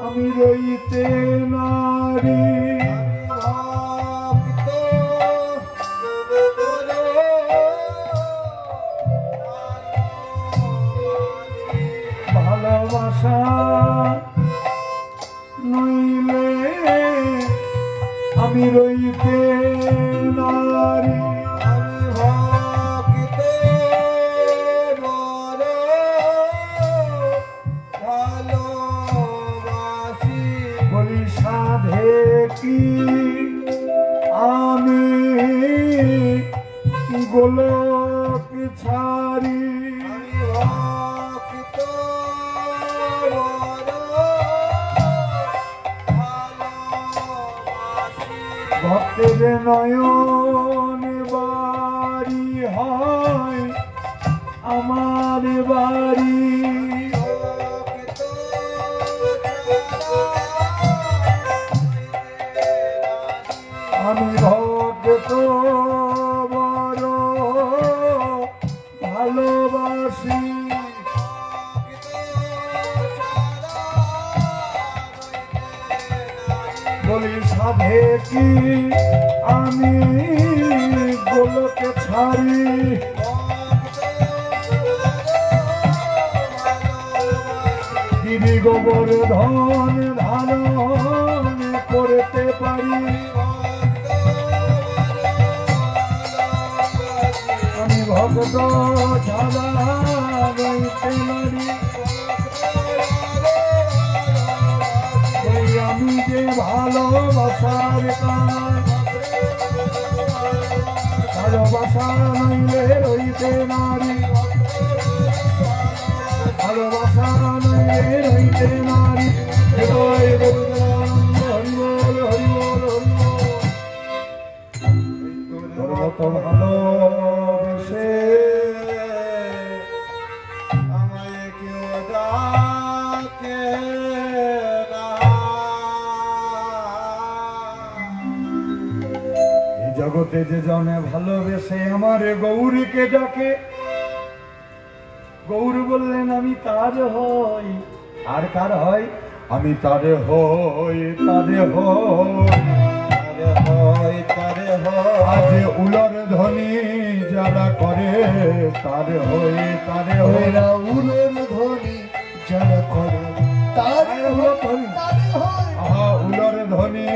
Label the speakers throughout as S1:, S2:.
S1: আমি রইতে নারী ভালোবাসা নইলে আমি রইতে নারী বলি সাধে কি আমি গোলক ছাড়ি ভক্তের নয়ন বাড়ি হয় আমার বাড়ি আমি ভক্ত বড় ভালোবাসি বলি সাধে কি আমি গোলকে ছাড়ি গিরি গোবর্ধন ধারণ করতে পারি আমি ভক্ত ছাড়া রইতে নারী আমি যে ভালোবাসার কাজ ভালোবাসা নইলে রইতে নারী ভালোবাসা নইলে রইতে নারী হরি বল হরি বল হরি বল ভালোবেসে আমায় কেউ ডাকে জগতে যে জনে ভালোবেসে আমার গৌরীকে ডাকে গৌর বললেন আমি তার হই আর কার হয় আমি তারে হই তারে হই আজ উলর ধ্বনি যারা করে তারে হই উলর ধ্বনি যারা করে তারে হই উলর ধ্বনি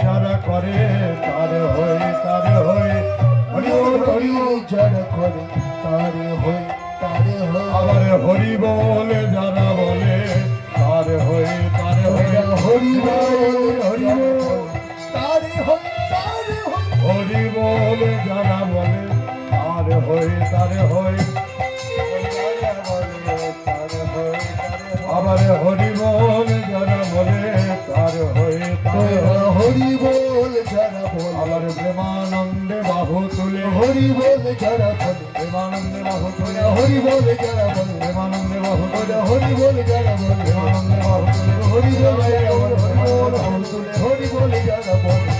S1: যারা করে তারে হই হরি হরি যারা করে তারে হই আবার হরি বলে যারা বলে তারে হই হরি হরি তারে হই হরি বলে যারা বলে তারে হই আবার হরি বল যারা বলে তার হয়ে হরি বল যারা বলে আবার প্রেমানন্দে বাহু তুলে হরি বল যারা বলে প্রেমানন্দে বাহু তুলে হরি বল যারা বলে প্রেমানন্দে বাহু তুলে হরি বল যারা বলে প্রেমানন্দে বাহু তুলে হরি বল বাহু তুলে হরি বল যারা বলে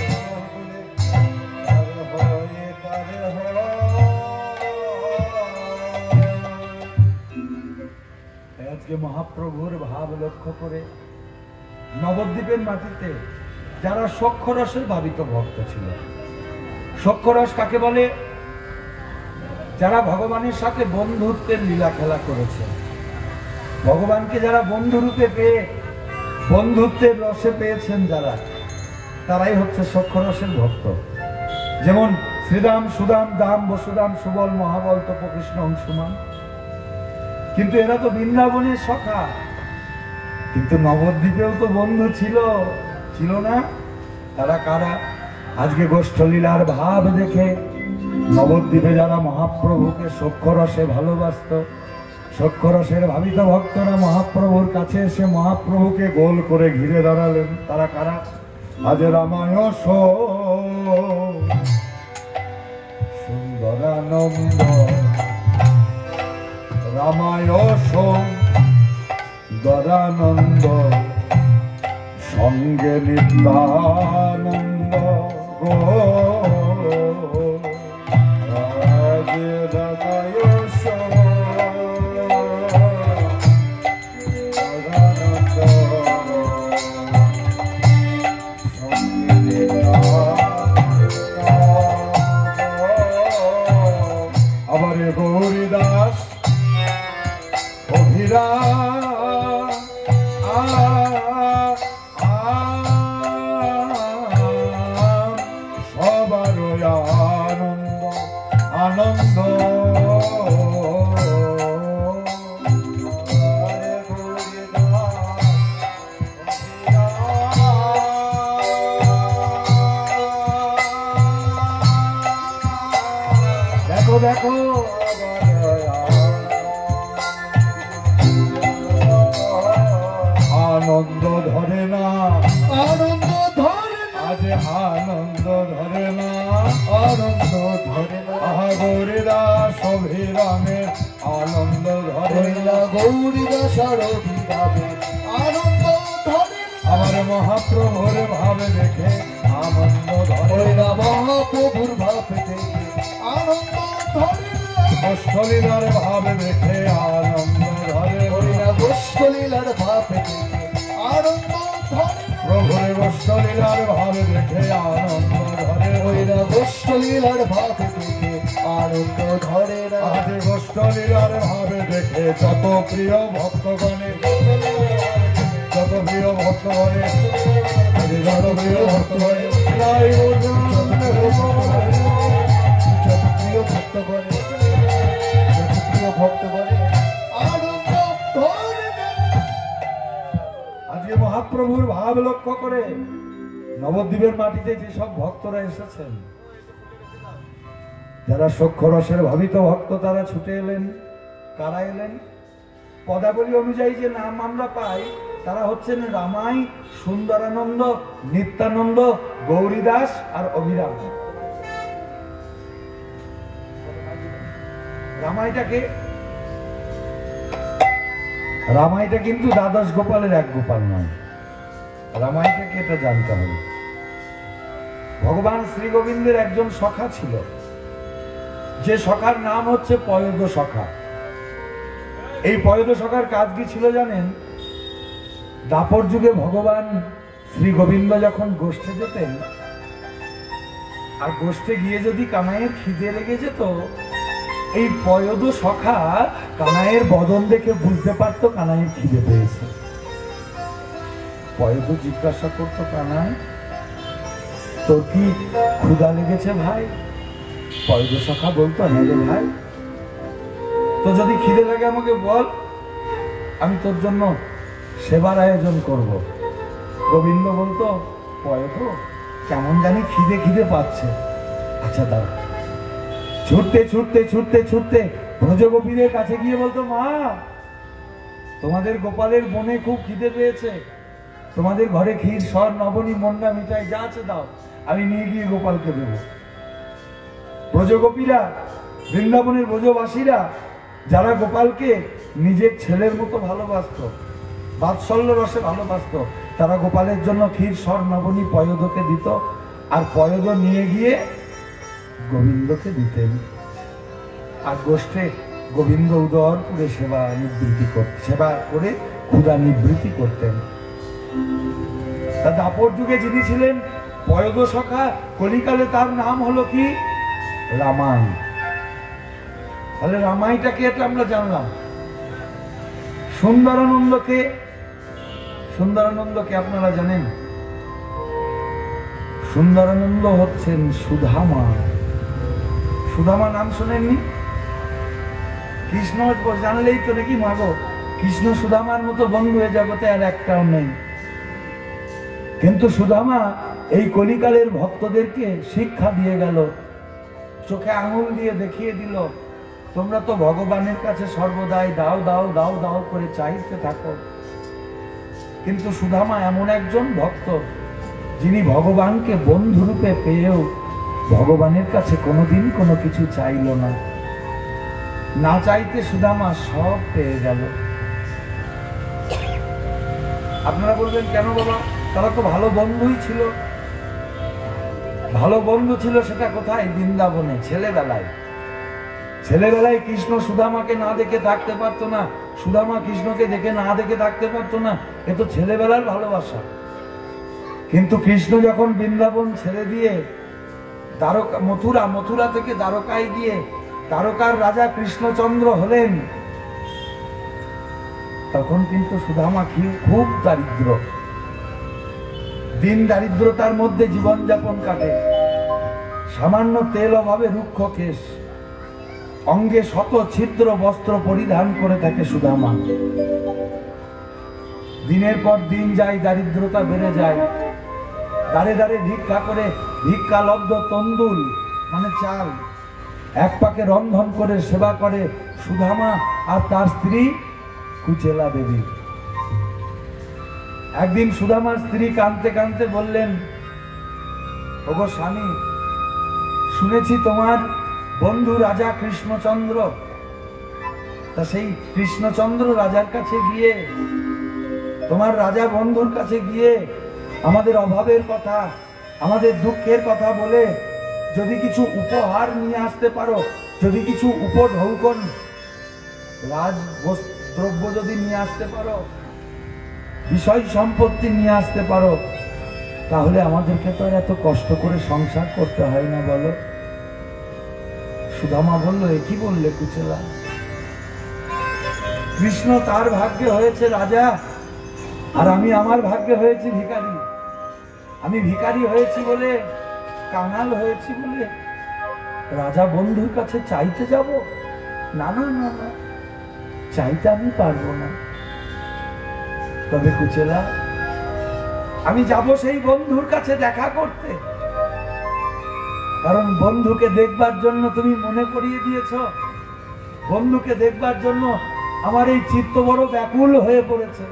S1: আজকে মহাপ্রভুর ভাব লক্ষ্য করে নবদ্বীপের মাটিতে যারা সক্ষরসের ভাবিত ভক্ত ছিল। সক্ষরস কাকে বলে? যারা ভগবানের সাথে বন্ধুত্বের লীলা খেলা করেছে, ভগবানকে যারা বন্ধুরূপে পেয়ে বন্ধুত্বের রসে পেয়েছেন যারা, তারাই হচ্ছে সক্ষরসের ভক্ত। যেমন শ্রীরাম সুদাম দাম বসুদাম সুবল মহাবল তপকৃষ্ণ অংশুমান। কিন্তু এরা তো বৃন্দাবনের সখা, কিন্তু নবদ্বীপেও তো বন্ধু ছিল না? তারা কারা? আজকে গোষ্ঠলীলার ভাব দেখে নবদ্বীপে যারা মহাপ্রভুকে সক্ষরসে ভালোবাসত, সক্ষরসের ভাবিত ভক্তরা মহাপ্রভুর কাছে এসে মহাপ্রভুকে গোল করে ঘিরে দাঁড়ালেন। তারা কারা? আজ রামায় সুন্দরানন্দ রামায় সুন্দরানন্দ সঙ্গে নিত্যানন্দ গো রামায়
S2: গৌরীদাসার অভিভাবে আনন্দ ধরে
S1: আমার মহাপ্রভুর ভাবে দেখে আনন্দ ধরে
S2: না মহাপ্রভুর ভাবে দেখে আনন্দ ধরে
S1: গোষ্ঠলীলার ভাবে দেখে আনন্দ ধরে
S2: না গোষ্ঠলীলার ভাবে দেখে আনন্দ ধরে
S1: প্রভুর গোষ্ঠলীলার ভাবে দেখে আনন্দ ধরে
S2: না গোষ্ঠলীলার ভাবে দেখে আনন্দ ধরে না
S1: আদি গোষ্ঠলীলার ভাবে দেখে যত প্রিয় ভক্তগণে যত প্রিয় ভক্তগণে যত প্রিয় ভক্তগণে
S2: যত প্রিয় ভক্ত করে যত প্রিয় ভক্ত করে আনন্দ ধরে না।
S1: আজকে মহাপ্রভুর ভাব লক্ষ্য করে নবদ্বীপের মাটিতে যেসব ভক্তরা এসেছেন, যারা সখ্যরসের ভাবিত ভক্ত, তারা ছুটে এলেন। কারা এলেন? পদাবলী অনুযায়ী যে নাম আমরা পাই তারা হচ্ছেন রামাই, সুন্দরানন্দ, নিত্যানন্দ, গৌরীদাস আর অভিরাম। রামাইটা কিন্তু দ্বাদশ গোপালের এক গোপাল নয়। রামাইটাকে এটা জানতে হবে। ভগবান শ্রী গোবিন্দের একজন সখা ছিল, যে সখার নাম হচ্ছে পয়দ সখা। এই পয়দ সখার কাজ কি ছিল জানেন? দাপর যুগে ভগবান শ্রী গোবিন্দ যখন গোষ্ঠে যেতেন, আর গোষ্ঠে গিয়ে যদি কানাইয়ের খিদে লেগে যেত, এই পয়দ সখা কানাইয়ের বদন দেখে বুঝতে পারত কানাইয়ের খিদে পেয়েছে। পয়দ জিজ্ঞাসা করতো, কানাই তোর কি ক্ষুধা লেগেছে ভাই? পয়দ সখা বলতো, হ্যাঁ রে ভাই, তো যদি খিদে লাগে আমাকে বল, আমি তোর জন্য সেবার আয়োজন করব। গোবিন্দ বলতো, পয়দ কেমন জানি খিদে খিদে পাচ্ছে, আচ্ছা দাও। ছুটতে ছুটতে ছুটতে ছুটতে ব্রজগোপীদের কাছে গিয়ে বলতো, মা তোমাদের গোপালের বনে খুব খিদে পেয়েছে, তোমাদের ঘরে ক্ষীর, সর, নবনী, মন্ডা, মিঠাই যা আছে দাও, আমি নিয়ে গিয়ে গোপালকে দেব। ব্রজগোপীরা, বৃন্দাবনের ব্রজবাসীরা, যারা গোপালকে নিজের ছেলের মতো ভালোবাসত, বাৎসল্য রসে ভালোবাসত, তারা গোপালের জন্য ক্ষীর, সর, নবনী পয়দকে দিত, আর পয়দ নিয়ে গিয়ে গোবিন্দকে দিতেন। আর গোষ্ঠে গোবিন্দ উদর করে সেবা করে ক্ষুধা নিবৃত্তি করতেন। দাপর যুগে যিনি ছিলেন পয়দ সখা, কলিকালে তার নাম হলো কি? রামাই। তাহলে রামাইটাকে এটা আমরা জানলাম। সুন্দরানন্দকে, সুন্দরানন্দকে আপনারা জানেন? সুন্দরানন্দ হচ্ছেন সুধামা। সুধামা নাম শোনেননি? কৃষ্ণ জানলেই তো নাকি মাগো কৃষ্ণ সুধামার মতো বন্ধু হয়ে জগতে আর একটাও নেই। কিন্তু সুধামা এই কলিকালের ভক্তদেরকে শিক্ষা দিয়ে গেল, চোখে আঙুল দিয়ে দেখিয়ে দিল, তোমরা তো ভগবানের কাছে সর্বদাই দাও দাও দাও দাও করে চাইতে থাকো। কিন্তু সুধামা এমন একজন ভক্ত, যিনি ভগবানকে বন্ধুরূপে পেয়েও ভগবানের কাছে কোনোদিন কোনো কিছু চাইল না। না চাইতে সুদামা সব পেয়ে গেল। আপনারা বলবেন কেন বাবা? তারা তো ভালো বন্ধুই ছিল। ভালো বন্ধু ছিল সেটা কোথায়? বৃন্দাবনে। ছেলেবেলায় ছেলেবেলায় কৃষ্ণ সুদামাকে না দেখে থাকতে পারতো না, সুদামা কৃষ্ণকে দেখে না দেখে থাকতে পারতো না। এ তো ছেলেবেলার ভালোবাসা। কিন্তু কৃষ্ণ যখন বৃন্দাবন ছেড়ে দিয়ে মথুরা থেকে দ্বারকায় গিয়ে দ্বারকার রাজা কৃষ্ণচন্দ্র হলেন, তখন কিন্তু সুদামা খুব দারিদ্র, দিন দারিদ্রতার মধ্যে জীবনযাপন কাটে। সামান্য তেল অভাবে রুক্ষ কেশ, অঙ্গে শত ছিদ্র বস্ত্র পরিধান করে থাকে সুদামা। দিনের পর দিন যায়, দারিদ্রতা বেড়ে যায়। দাঁড়ে দাঁড়ে ভিক্ষা করে ভিক্ষালব্ধ তন্দুল মানে চাল এক পাকে রন্ধন করে সেবা করে সুদামা আর তার স্ত্রী কুচেলা দেবী। একদিন সুদামার স্ত্রী কাঁদতে কাঁদতে বললেন, ওগো স্বামী, শুনেছি তোমার বন্ধু রাজা কৃষ্ণচন্দ্র তা সেই কৃষ্ণচন্দ্র রাজার কাছে গিয়ে, তোমার রাজা বন্ধুর কাছে গিয়ে আমাদের অভাবের কথা, আমাদের দুঃখের কথা বলে যদি কিছু উপহার নিয়ে আসতে পারো, যদি কিছু উপঢৌকন রাজদ্রব্য যদি নিয়ে আসতে পারো, বিষয় সম্পত্তি নিয়ে আসতে পারো, তাহলে আমাদেরকে তো আর এত কষ্ট করে সংসার করতে হয় না, বলো। সুদামা বলল, এ কি বললে কুচেলা? কৃষ্ণ তার ভাগ্যে হয়েছে রাজা, আর আমি আমার ভাগ্যে হয়েছি ভিখারি। আমি ভিখারি হয়েছি বলে, কাঙাল হয়েছি বলে রাজা বন্ধুর কাছে চাইতে যাব? না না না না, চাইতে আমি পারবো না। তবে কুচেলা, আমি যাব সেই বন্ধুর কাছে দেখা করতে, কারণ বন্ধুকে দেখবার জন্য তুমি মনে করিয়ে দিয়েছ। বন্ধুকে দেখবার জন্য আমার এই চিত্ত বড় ব্যাকুল হয়ে পড়েছে,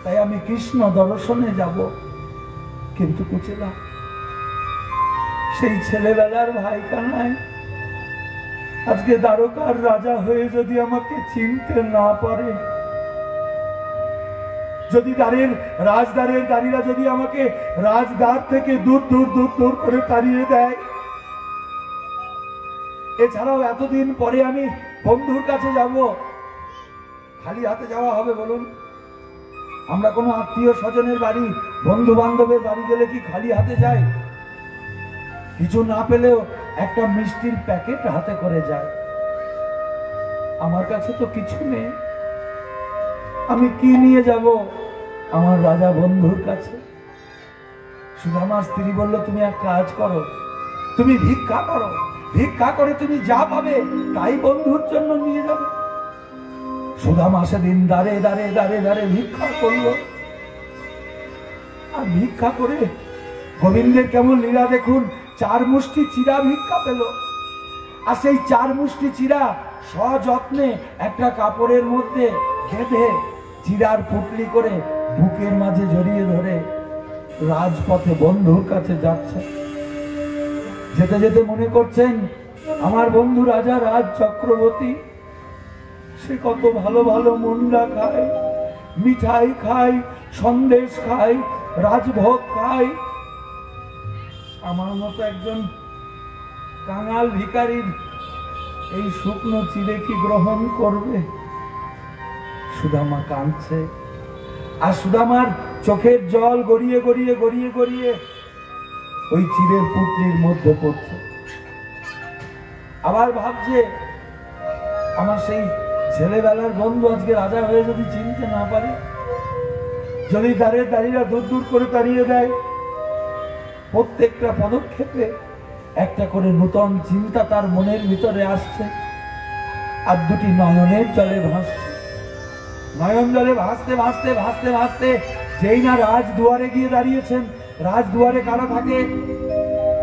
S1: তাই আমি কৃষ্ণ দর্শনে যাব। কিন্তু কুচেলা, সেই ছেলেবেলার ভাই কানাই আজকে দ্বারকার রাজা হয়ে যদি আমাকে চিনতে না পারে, যদি রাজদ্বারের দাঁড়িরা যদি আমাকে রাজদ্বার থেকে দূর দূর দূর দূর করে তাড়িয়ে দেয়, এছাড়াও এতদিন পরে আমি বন্ধুর কাছে যাব, খালি হাতে যাওয়া হবে বলুন? আমরা কোনো আত্মীয় স্বজনের বাড়ি, বন্ধু বান্ধবের বাড়ি গেলে কি খালি হাতে যাই? কিছু না পেলেও একটা মিষ্টির প্যাকেট হাতে করে যায়। আমার কাছে তো কিছু নেই, আমি কি নিয়ে যাব আমার রাজা বন্ধুর কাছে? সুদামার স্ত্রী বলল, তুমি এক কাজ করো, তুমি ভিক্ষা করো, ভিক্ষা করে তুমি যা পাবে তাই বন্ধুর জন্য নিয়ে যাবে। সুদামা সেদিন দাঁড়ে দাঁড়ে দাঁড়ে দাঁড়ে ভিক্ষা করলো, আর ভিক্ষা করে গোবিন্দের কেমন লীলা দেখুন, 4 মুষ্টি চিরা ভিক্ষা পেল। আর সেই 4 মুষ্টি চিরা সযত্নে একটা কাপড়ের মধ্যে বেঁধে চিরার পুটলি করে বুকের মাঝে জড়িয়ে ধরে রাজপথে বন্ধুর কাছে যাচ্ছে। যেতে যেতে মনে করছেন, আমার বন্ধু রাজা রাজ চক্রবর্তী, সে কত ভালো ভালো মুন্ডা খায়, মিঠাই খায়, সন্দেশ খায়, রাজভোগ খায়। আমার মতো একজন কাঙাল ভিখারির এই শুকনো চিড়ে কি গ্রহণ করবে? সুদামা কাঁদছে, আর সুদামার চোখের জল গড়িয়ে গড়িয়ে গড়িয়ে গড়িয়ে ওই চিড়ের পুটলির মধ্যে পড়ছে। আবার ভাবছে, আমার সেই ছেলেবেলার বন্ধু আজকে রাজা হয়ে যদি চিনতে না পারে, যদি দাঁড়িয়ে দূর দূর করে তাড়িয়ে দেয়। প্রত্যেকটা পদক্ষেপে একটা করে নূতন চিন্তা তার মনের ভিতরে আসছে, আর দুটি নয়নের জলে ভাসছে। নয়ন জলে ভাসতে ভাসতে ভাসতে ভাসতে যেই না রাজদুয়ারে গিয়ে দাঁড়িয়েছেন। রাজদুয়ারে কারা থাকে?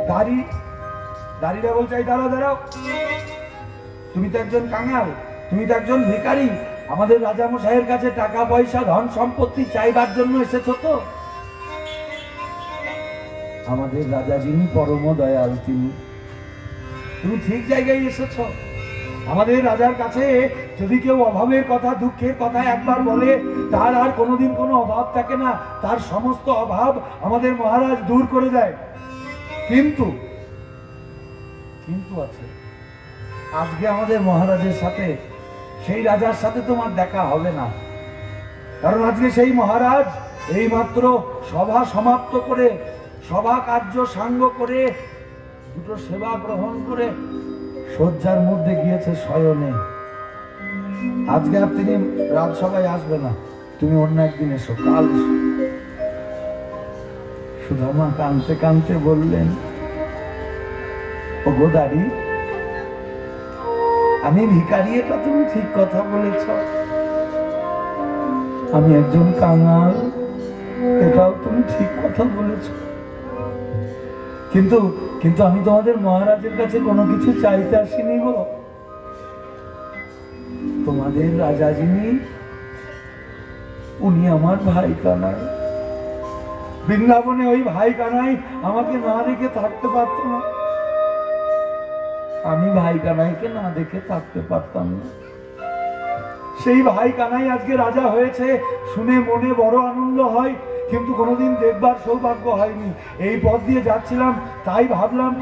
S1: দাঁড়িয়ে বলছে, দাঁড়াও দাঁড়াও, তুমি তো একজন কাঙাল, তুমি তো একজন ভিখারি, আমাদের রাজামশাইয়ের কাছে টাকা পয়সা ধন সম্পত্তি চাইবার জন্য এসেছো তো? আমাদের রাজা যিনি পরম দয়াল, তুমি ঠিক জায়গায় এসেছ। আমাদের রাজার কাছে যদি কেউ অভাবের কথা, দুঃখের কথা একবার বলে, তার আর কোনোদিন কোনো অভাব থাকে না, তার সমস্ত অভাব আমাদের মহারাজ দূর করে দেয়। কিন্তু আছে, আজকে আমাদের মহারাজের সাথে, সেই রাজার সাথে তোমার দেখা হবে না, কারণ আজকে সেই মহারাজ এইমাত্র সভা সমাপ্ত করে, সভা কার্য সাঙ্গ করে, দুটো সেবা গ্রহণ করে শয্যার মধ্যে গিয়েছে শয়নে। আজকে আর তিনি রাজসভায় আসবে না, তুমি অন্য একদিন এসো, কাল এসো। সুদামা কাঁদতে কাঁদতে বললেন, ও গোদারি, আমি ভিখারি, এটা তুমি ঠিক কথা বলেছ, আমি একজন কাঙাল, এটাও তুমি ঠিক কথা বলেছ, কিন্তু আমি তোমাদের মহারাজের কাছে কোনো কিছু চাইতে আসিনি গো। তোমাদের রাজা যিনি, উনি আমার ভাই কানাই। বৃন্দাবনে ওই ভাই কানাই আমাকে না দেখে থাকতে পারত না, আমি ভাই কানাইকে না দেখে থাকতে পারতাম না। সেই ভাই কানাই আজকে রাজা হয়েছে, শুনে মনে বড় আনন্দ হয়, কিন্তু কোনোদিন দেখবার সৌভাগ্য হয়নি। এই পথ দিয়ে যাচ্ছিলাম, তাই ভাবলাম।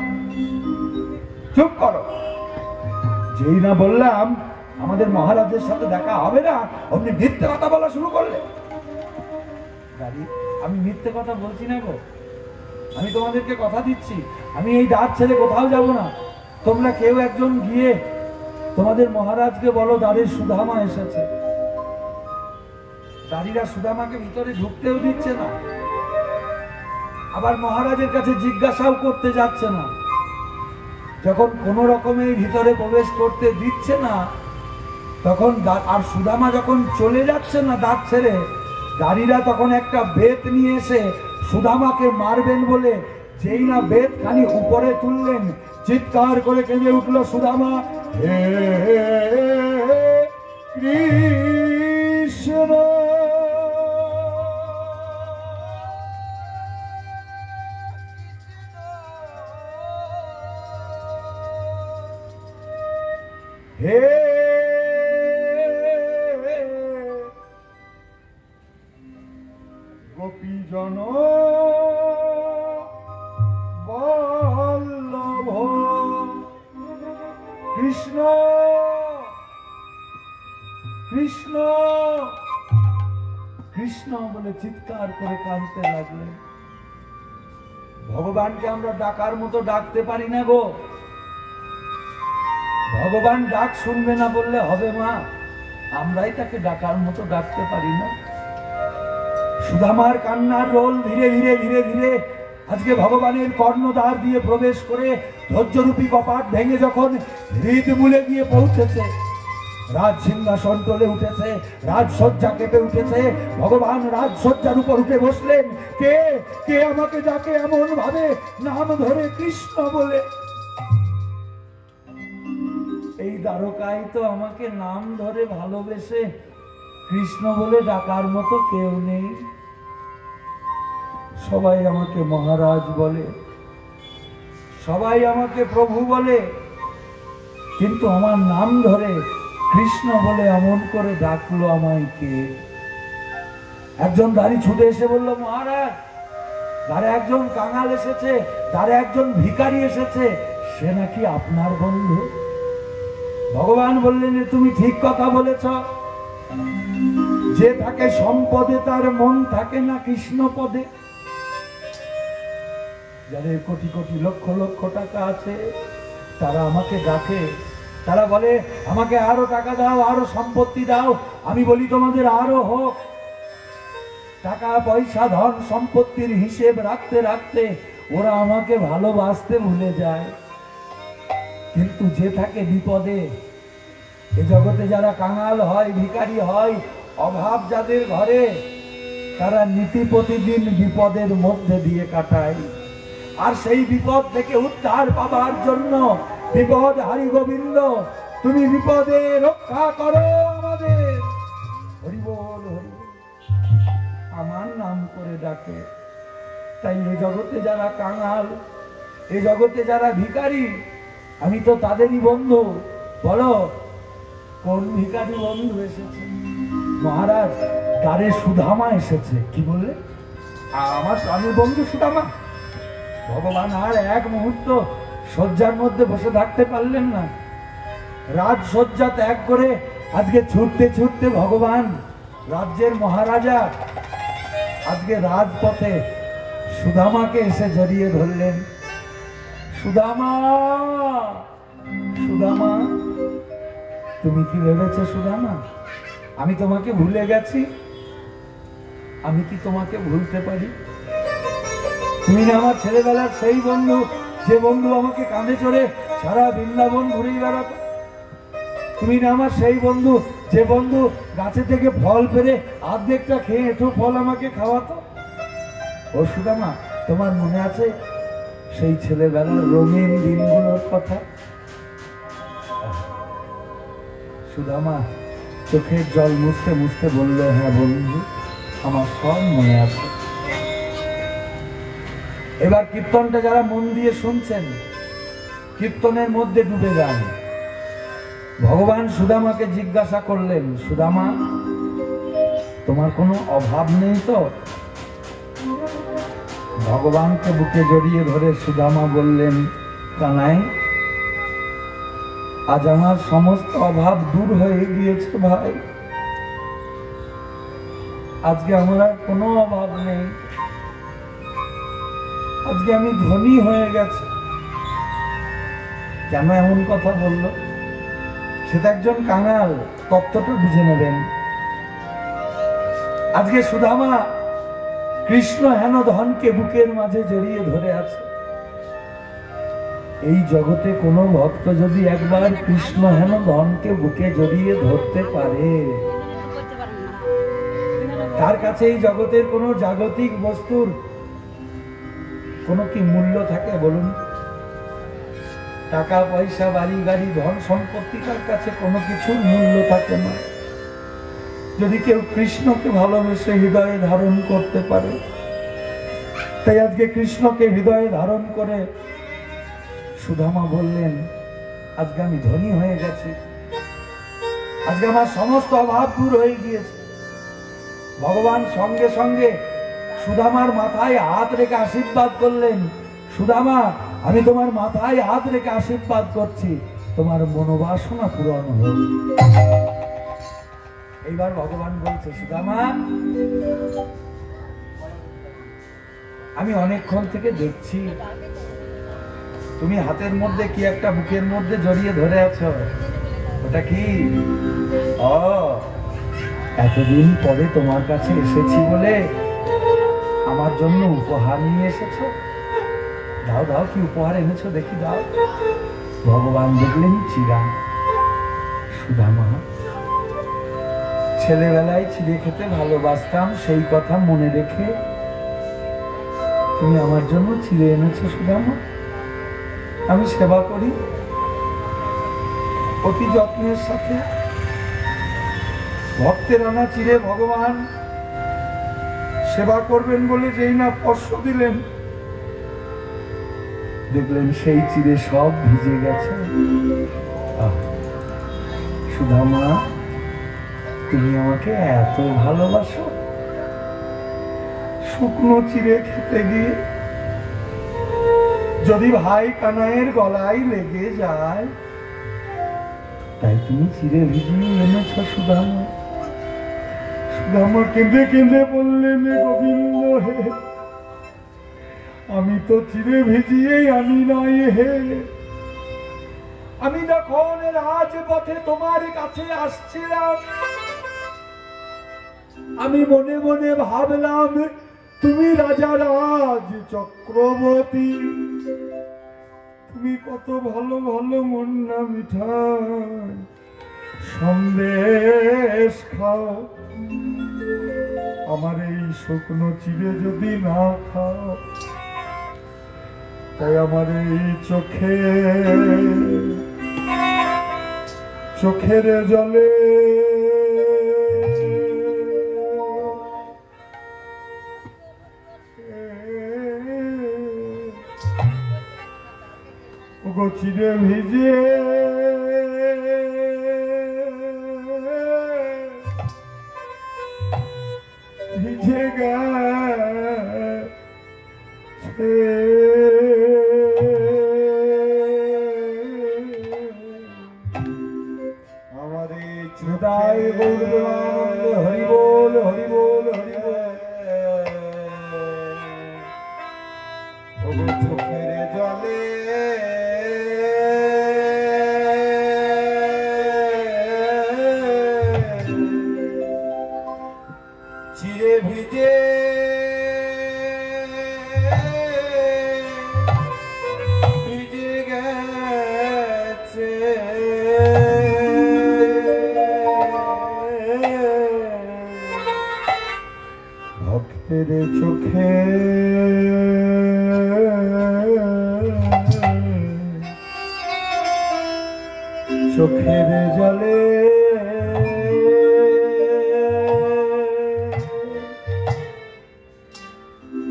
S1: চুপ করো। যেই না বললাম আমাদের মহারাজের সাথে দেখা হবে না, অমনি মিথ্যে কথা বলা শুরু করলে। আমি মিথ্যে কথা বলছি না গো, আমি তোমাদেরকে কথা দিচ্ছি, আমি এই দাঁত ছেড়ে কোথাও যাব না। তোমরা কেউ একজন গিয়ে তোমাদের মহারাজকে বলো দ্বারে সুদামা এসেছে। দাঁড়িরা সুদামাকে ভিতরে ঢুকতেও দিচ্ছে না, আবার মহারাজের কাছে জিজ্ঞাসাও করতে যাচ্ছে না। যখন কোন রকমে ভিতরে প্রবেশ করতে দিচ্ছে না, তখন আর সুদামা যখন চলে যাচ্ছে না দাঁত ছেড়ে, দাঁড়িরা তখন একটা বেত নিয়ে এসে সুদামাকে মারবেন বলে যেই না বেত খানি উপরে তুললেন, চিৎকার করে কেঁদে উঠল সুদামা, হে কৃষ্ণ। হে গোপীজন বল্লভ কৃষ্ণ কৃষ্ণ কৃষ্ণ বলে চিৎকার করে কাঁদতে লাগলেন। ভগবানকে আমরা ডাকার মতো ডাকতে পারি না গো। ভগবান ডাক শুনবে না বললে হবে মা, আমরাই তাকে ডাকার মতো ডাকতে পারি না। সুদামার কান্নার রোল ধীরে ধীরে ধীরে ধীরে আজকে ভগবানের কর্ণদ্বার দিয়ে প্রবেশ করে ধৈর্যরূপী কপাট ভেঙে যখন হৃদমূলে গিয়ে পৌঁছেছে, রাজ সিংহাসন টলে উঠেছে, রাজসজ্জা কেঁপে উঠেছে, ভগবান রাজসজ্জার উপর উঠে বসলেন। কে কে আমাকে ডাকে এমন ভাবে নাম ধরে কৃষ্ণ বলে? এই দ্বারকায় তো আমাকে নাম ধরে ভালোবেসে কৃষ্ণ বলে ডাকার মতো কেউ নেই। সবাই আমাকে মহারাজ বলে, সবাই আমাকে প্রভু বলে, কিন্তু আমার নাম ধরে কৃষ্ণ বলে এমন করে ডাকলো আমায় কে? একজন দাঁড়ি ছুটে এসে বলল, মহারাজ দ্বারে একজন কাঙাল এসেছে, দ্বারে একজন ভিখারি এসেছে, সে নাকি আপনার বন্ধু। ভগবান বললেন, তুমি ঠিক কথা বলেছ, যে থাকে সম্পদে তার মন থাকে না কৃষ্ণ পদে। যাদের কোটি কোটি লক্ষ লক্ষ টাকা আছে তারা আমাকে ডাকে, তারা বলে আমাকে আরো টাকা দাও, আরো সম্পত্তি দাও। আমি বলি তোমাদের আরো হোক। টাকা পয়সা ধন সম্পত্তির হিসেব রাখতে রাখতে ওরা আমাকে ভালোবাসতে ভুলে যায়। কিন্তু যে থাকে বিপদে, এ জগতে যারা কাঙাল হয়, ভিখারি হয়, অভাব যাদের ঘরে, তারা নীতি প্রতিদিন বিপদের মধ্যে দিয়ে কাটায়। আর সেই বিপদ থেকে উদ্ধার পাবার জন্য বিপদ হারি গোবিন্দ, তুমি বিপদে রক্ষা করো আমাদের। হরি বল হরি বল, আমার নাম করে ডাকে। তাই এ জগতে যারা কাঙাল, এ জগতে যারা ভিখারি, আমি তো তাদেরই বন্ধু। বলো কোন ভিখারি বন্ধু এসেছে? মহারাজ দ্বারে সুদামা এসেছে। কি বললে? আমার প্রাণের বন্ধু সুদামা? ভগবান আর এক মুহূর্ত শয্যার মধ্যে বসে থাকতে পারলেন না। রাজসজ্জা ত্যাগ করে আজকে ছুটতে ছুটতে ভগবান রাজ্যের মহারাজা আজকে রাজপথে সুদামাকে এসে জড়িয়ে ধরলেন। সুদামা, সুদামা, তুমি কি ভেবেছো সুদামা আমি তোমাকে ভুলে গেছি? আমি কি তোমাকে ভুলতে পারি? তুমি না আমার ছেলেবেলার সেই বন্ধু, যে বন্ধু আমাকে কাঁধে চড়ে সারা বৃন্দাবন ঘুরে বেড়াতো। তুমি না আমার সেই বন্ধু, যে বন্ধু গাছে থেকে ফল পেরে অর্ধেকটা খেয়ে একটু ফল আমাকে খাওয়াতো। ও সুদামা, তোমার মনে আছে সেই ছেলেবেলার রঙিন দিনগুলোর কথা? সুদামা চোখের জল মুছতে মুছতে বলল, হ্যাঁ বন্ধু, আমার সব মনে আছে। এবার কীর্তনটা যারা মন দিয়ে শুনছেন, কীর্তনের মধ্যে ডুবে যান। ভগবান সুদামাকে জিজ্ঞাসা করলেন, সুদামা তোমার কোনো অভাব নেই তো? ভগবানকে বুকে জড়িয়ে ধরে সুদামা বললেন, কানাই আজ আমার সমস্ত অভাব দূর হয়ে গিয়েছে ভাই, আজকে আমার আর কোনো অভাব নেই, আজকে আমি ধনী হয়ে গেছি। কেন এমন কথা বলল? সেটা একজন কাঙাল, তত্ত্বটা বুঝে নেবেন। আজকে সুদামা কৃষ্ণ হেন ধনকে বুকের মাঝে জড়িয়ে ধরে আছে। এই জগতে কোনো ভক্ত যদি একবার কৃষ্ণ হেন ধনকে বুকে জড়িয়ে ধরতে পারে, তার কাছে এই জগতের কোনো জাগতিক বস্তুর কোনো কি মূল্য থাকে বলুন? টাকা পয়সা, বাড়ি গাড়ি, ধন সম্পত্তি তার কাছে কোনো কিছুর মূল্য থাকে না, যদি কেউ কৃষ্ণকে ভালোবেসে হৃদয়ে ধারণ করতে পারে। তাই আজকে কৃষ্ণকে হৃদয়ে ধারণ করে সুদামা বললেন, আজকে আমি ধনী হয়ে গেছি, আজকে আমার সমস্ত অভাব দূর হয়ে গিয়েছে। ভগবান সঙ্গে সঙ্গে সুদামার মাথায় হাত রেখে আশীর্বাদ করলেন, সুদামা আমি তোমার মাথায় হাত রেখে আশীর্বাদ করছি, তোমার মনোবাসনা পূরণ হোক। এইবার ভগবান বলছে, সুদামা আমি অনেকক্ষণ থেকে দেখছি তুমি হাতের মধ্যে কি একটা বুকের মধ্যে জড়িয়ে ধরে আছো, ওটা কি? ও এতদিন পরে তোমার কাছে এসেছি বলে আমার জন্য উপহার নিয়ে এসেছো? দাও দাও, কি উপহার এনেছো দেখি, দাও। ভগবান দেখলেন চিড়া। সুদামা ছেলেবেলায় চিড়ে খেতে ভালোবাসতাম, সেই কথা মনে রেখে তুমি আমার জন্য চিড়ে এনেছো সুদামা। আমি সেবা করি অতি যত্নের সাথে। ভক্তের আনা চিড়ে ভগবান সেবা করবেন বলে যেই না স্পর্শ দিলেন, দেখলেন সেই চিড়ে সব ভিজে গেছে। সুদামা তুমি আমাকে এত ভালোবাসো, শুকনো চিড়ে খেতে গিয়ে যদি ভাই কানাইয়ের গলায় লেগে যায়, তাই তুমি চিড়ে ভিজিয়ে এনেছ সুদামা। সুদামা কেঁদে কেঁদে বললেন, গোবিন্দ হে, আমি তো চিড়ে ভিজিয়েই আনি নাই হে। আমি যখন রাজপথে তোমার কাছে আসছিলাম, আমি মনে মনে ভাবলাম তুমি রাজারাজ চক্রবর্তী, তুমি কত ভালো ভালো মুন্না মিঠাই সন্দেশ খাও, আমার এই শুকনো চিড়ে যদি না খাও, তাই আমার এই চোখের জলে চিড়ে ভিজে ভিজে গেছে। আমাদের হৃদয় বলবে হরি বল হরি বল হরি বল। চোখের জলে চিড়ে ভিজে ভিজে গেছে। ভক্তের চোখে চোখের জলে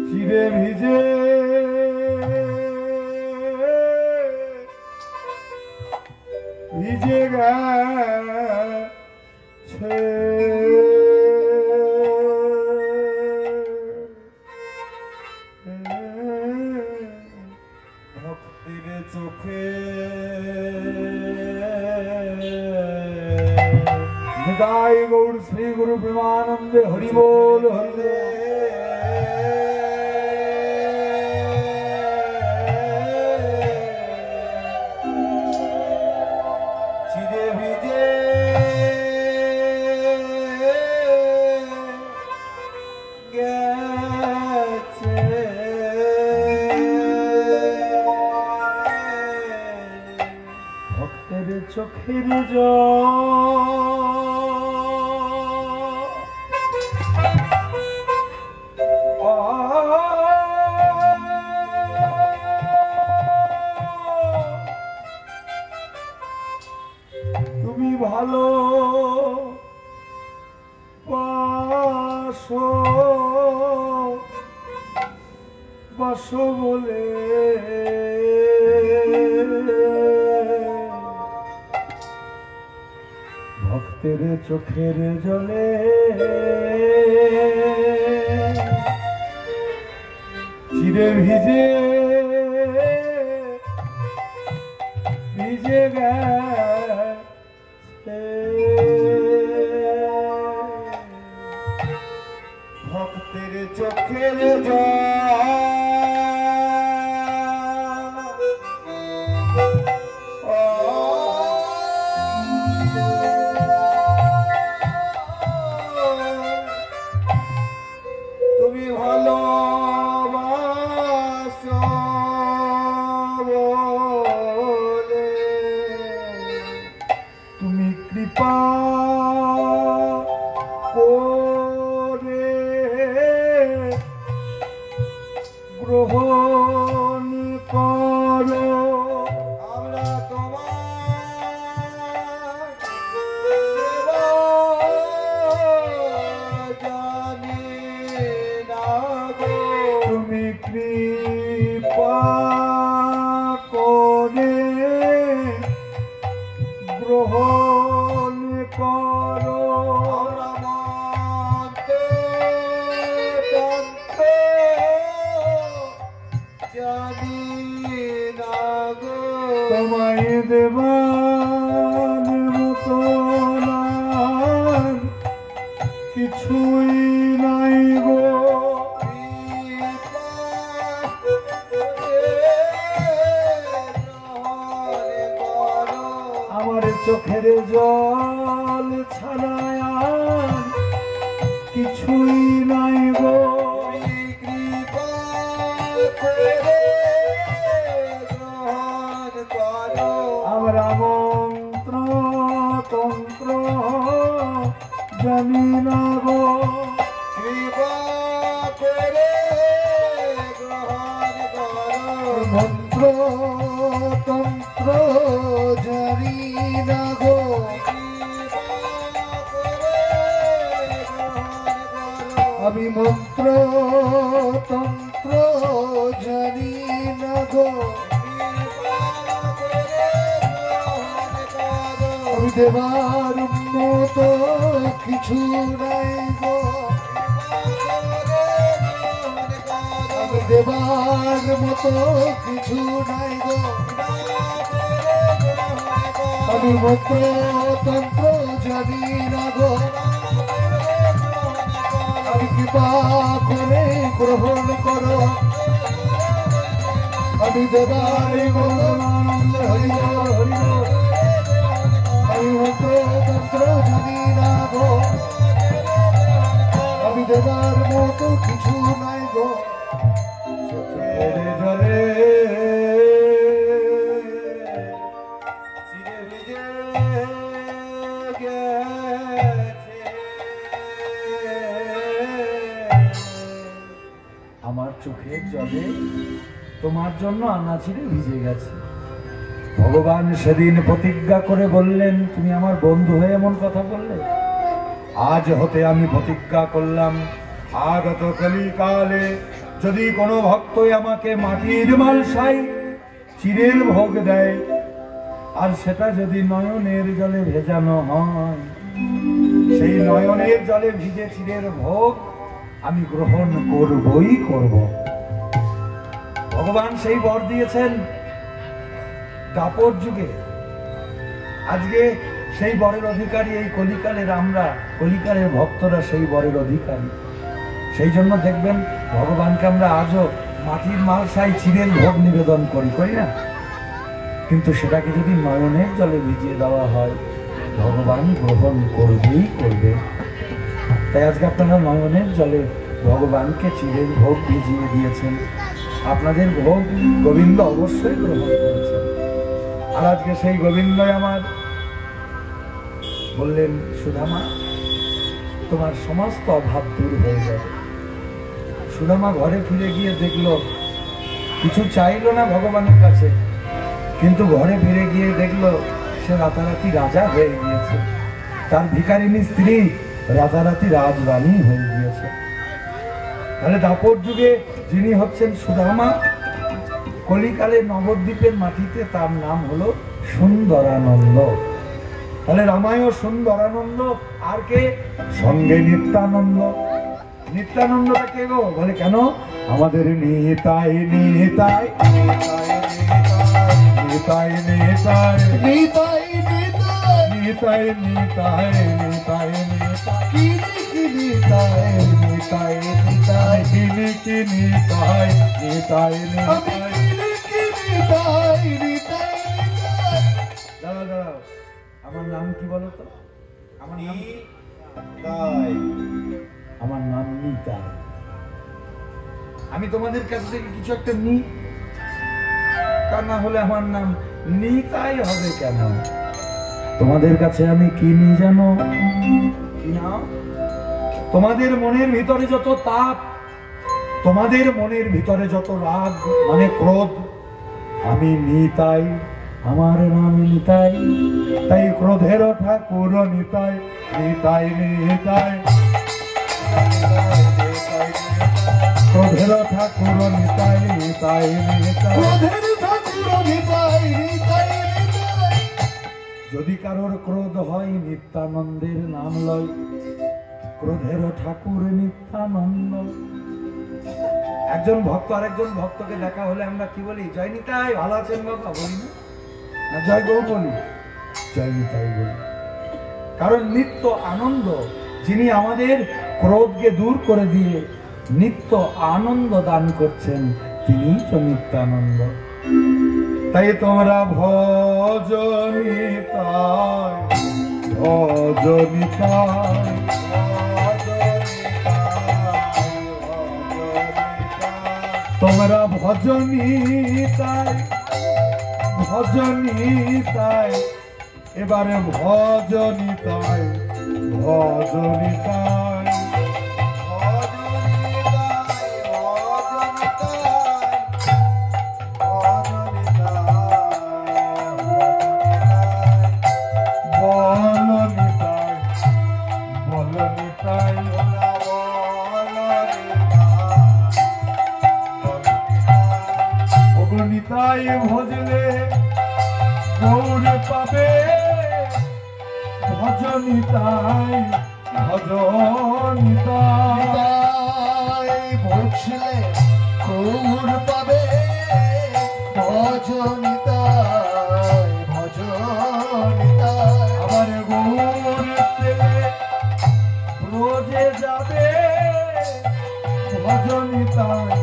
S1: চিড়ে ভিজে ভিজে গেছে। নিতাই গৌর শ্রী গুরু প্রেমানন্দে হরি বল হরি বল।
S2: চিরে ভিজে গেছে
S1: ভক্তের চোখের জল তুমি ভালো বাসো বাসো বলে ভক্তের চোখের জলে চিরে ভিজে ভিজে গেছে
S2: ভক্তের চোখের জল তুমি ভালোবাসো বলে
S1: তুমি কৃপা করে গ্রহণ করো
S2: আমরা তোমার জানি না গো
S1: তুমি কৃপা করে গ্রহণ করো
S2: আমরা মন্ত্র জানি না গো
S1: তোমায় দেবার মতো কিছুই নাই গো আমার চোখের জল ছাড়া আর কিছুই নাই গো আমরা মন্ত্র তন্ত্র জানি না গো মন্ত্র তন্ত্র জানি না গো আমি মন্ত্র তন্ত্র জানি না গো আমি দেবার মতো কিছু নাই গো আমি দেবার মতো কিছু নাই গো আমি মন্ত্র তন্ত্র জানি না গো আমি কৃপা করে গ্রহণ করো আমি দেবার মতো হরি হরি আমি মন্ত্র তন্ত্র জানি না গো আমি দেবার মতো কিছু নাই গো জলে
S2: চিরে ভিজে গেছে
S1: আমার চোখের জলে তোমার জন্য আনাচিরে ভিজে গেছে। ভগবান সেদিন প্রতিজ্ঞা করে বললেন, তুমি আমার বন্ধু হয়ে এমন কথা বললে। আজ হতে আমি প্রতিজ্ঞা করলাম, আগত কলিকালে যদি কোনো ভক্তই আমাকে মাটির মালসাই চিরের ভোগ দেয়, আর সেটা যদি নয়নের জলে ভেজানো হয়, সেই নয়নের জলে ভিজে চিরের ভোগ আমি গ্রহণ করবই করব। ভগবান সেই বর দিয়েছেন দাপর যুগে। আজকে সেই বরের অধিকারী এই কলিকালের আমরা, কলিকালের ভক্তরা সেই বরের অধিকারী। সেই জন্য দেখবেন ভগবানকে আমরা আজও মাটির মালসায় চিড়ের ভোগ নিবেদন করি, করি না? কিন্তু সেটাকে যদি নয়নের জলে ভিজিয়ে দেওয়া হয়, ভগবান গ্রহণ করবেই করবে। তাই আজকে আপনারা নয়নের জলে ভগবানকে চিড়ের ভোগ ভিজিয়ে দিয়েছেন, আপনাদের ভোগ গোবিন্দ অবশ্যই গ্রহণ করেছেন। আর আজকে সেই গোবিন্দই আমার বললেন, সুদামা তোমার সমস্ত অভাব দূর হয়ে যাবে। সুদামা ঘরে ফিরে গিয়ে দেখলো, কিছু চাইলো না ভগবানের কাছে, কিন্তু ঘরে ফিরে গিয়ে দেখলো সে রাতারাতি রাজা হয়ে গিয়েছে, তার ভিখারিনী স্ত্রী রাতারাতি রাজরানী হয়ে গিয়েছে। তাহলে দাপর যুগে যিনি হচ্ছেন সুদামা, কলিকালে নবদ্বীপের মাটিতে তার নাম হলো সুন্দরানন্দ। তাহলে রামায়ণ সুন্দরানন্দ, আর কে? সঙ্গে নিত্যানন্দ। নিত্যানন্দটা কে গো? বলে কেন? আমাদের নিতাই নিতাই নিতাই নিতাই
S2: নিতাই
S1: নিতাই নিতাই নিতাই
S2: কি নিতাই নিতাই নিতাই
S1: কি নিতাই নিতাই
S2: আমি
S1: নিতাই।
S2: নিতাই নিতাই
S1: দাঁড়াও দাঁড়াও, আমার নাম কি বলো তো? আমার নাম আমার নাম নিতাই। আমি তোমাদের কাছ থেকে কিছু একটা নি, তা না হলে আমার নাম নিতাই হবে কেন? তোমাদের কাছে আমি কি নি জানো? কি নাও? তোমাদের মনের ভিতরে যত তাপ, তোমাদের মনের ভিতরে যত রাগ মানে ক্রোধ, আমি নিতাই, আমার নাম নিতাই। তাই ক্রোধের ঠাকুর নিতাই, নিতাই নিতাই ক্রোধের ঠাকুর নিতাই, নিতাই নিতাই।
S2: ক্রোধের ঠাকুর নিতাই নিতাই নিতাই।
S1: যদি কারোর ক্রোধ হয় নিত্যানন্দের নাম লয়, ক্রোধের ঠাকুর নিত্যানন্দ। একজন ভক্ত আরেকজন ভক্তকে দেখা হলে আমরা কি বলি? জয় নিতাই, ভালো আছেন বাবা বলি না? না জয় গৌ বলি? জয় নিতাই বলি। কারণ নিত্য আনন্দ, যিনি আমাদের ক্রোধকে দূর করে দিয়ে নিত্য আনন্দ দান করছেন, তিনি তো নিত্যানন্দ। তাই তোমরা ভজনিতাই ভজনিতাই তোমরা ভজনিতাই ভজনিতাই, এবারে ভজনিতাই ভজনিতাই নিতাই ভজলে গৌর পাবে, ভজনিতাই ভজনিতাই
S2: ভজলে গৌর পাবে, ভজনিতাই ভজনিতাই।
S1: আবার গৌর পেলে ব্রজে যাবে, ভজনিতাই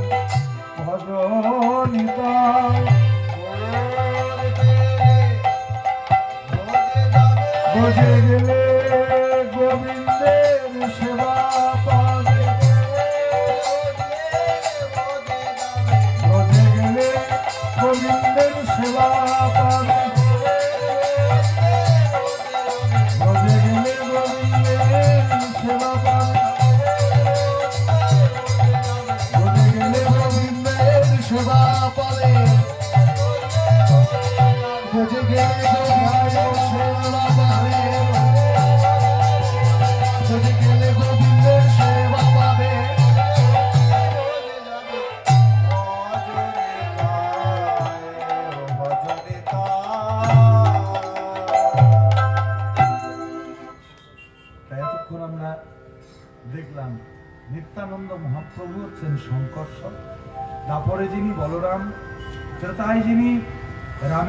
S1: ভজনিতাই। ব্রজে গেলে গোবিন্দের সেবা পাবে, ব্রজে গেলে গোবিন্দের সেবা পাবে, ব্রজে গেলে গোবিন্দের সেবা পাবে, ব্রজে গেলে গোবিন্দের
S2: সেবা পাবে, ভজে গেলে গোবিন্দের সেবা পাবে, ভজে গেলে গোবিন্দের সেবা পাবে।
S1: এতক্ষণ আমরা দেখলাম নিত্যানন্দ মহাপ্রভু হচ্ছেন শঙ্কর্ষণ, তারপরে যিনি বলরাম, তাই যিনি রামের